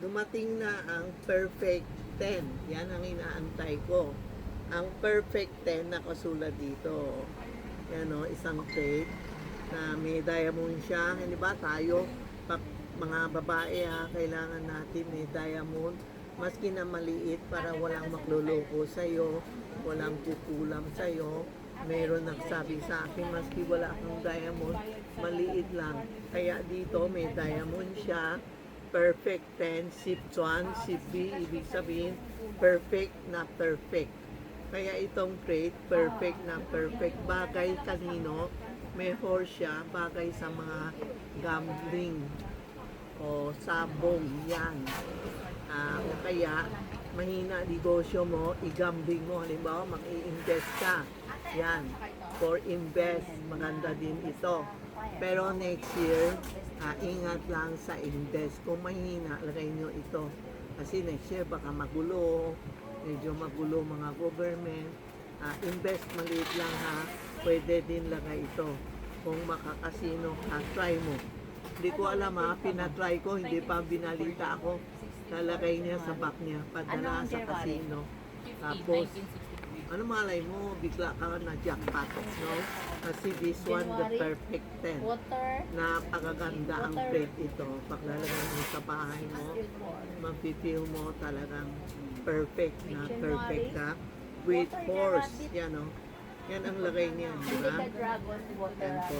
Dumating na ang perfect 10. Yan ang inaantay ko. Ang perfect 10 na kasulat dito. Yan o, isang plate na may diamond siya. Hindi ba tayo, mga babae kailangan natin may diamond. Maski na maliit para walang magluloko sa'yo, walang kukulam sa'yo. Meron nagsabi sa akin, maski wala kang diamond, maliit lang. Kaya dito may diamond siya. Perfect 10, sip 1, sip B, ibig sabihin, perfect na perfect. Kaya itong trait, perfect na perfect, bagay kanino, may horse siya, bagay sa mga gambling o sabong, yan. O kaya, mahina negosyo mo, i-gambling mo, halimbawa, mag-i-invest ka. Yan, for invest, maganda din ito. Pero next year, ingat lang sa invest. Kung mahina, lagay nyo ito. Kasi next year, baka magulo, medyo magulo mga government. Invest maliit lang pwede din lagay ito. Kung makakasino ka, try mo. Hindi ko alam pinatry ko, hindi pa binalita ako. Lalagay niya sa back niya, padala sa casino. Tapos, ano malay mo, bigla ka na jackpot, no? Kasi this one, the perfect 10. Napakaganda ang plate ito. Paglalagay mo sa bahay mo, mapipil mo talagang perfect na perfect ka. With horse, yan o. Yan ang lagay niya, di ba? Yan po.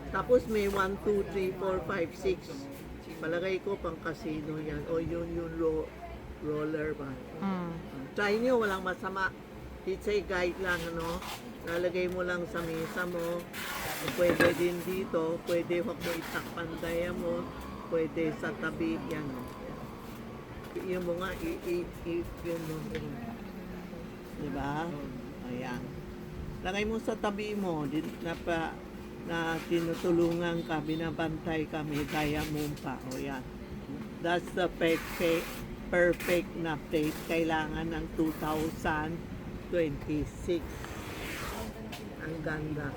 Tapos may 1, 2, 3, 4, 5, 6. Palagay ko pang casino yan. O yun yung roller ba? Try nyo, walang masama. It's a guide lang, ano? Nalagay mo lang sa mesa mo. Pwede din dito. Pwede wag mo itakpan mo. Pwede sa tabi. Yan, o. Yun mo nga, yun mo. Diba? Ayan. Lagay mo sa tabi mo. Na tinutulungan ka, binabantay ka, may diamond pa. O yan. That's the perfect na plate. Kailangan ng 2026. Ang ganda.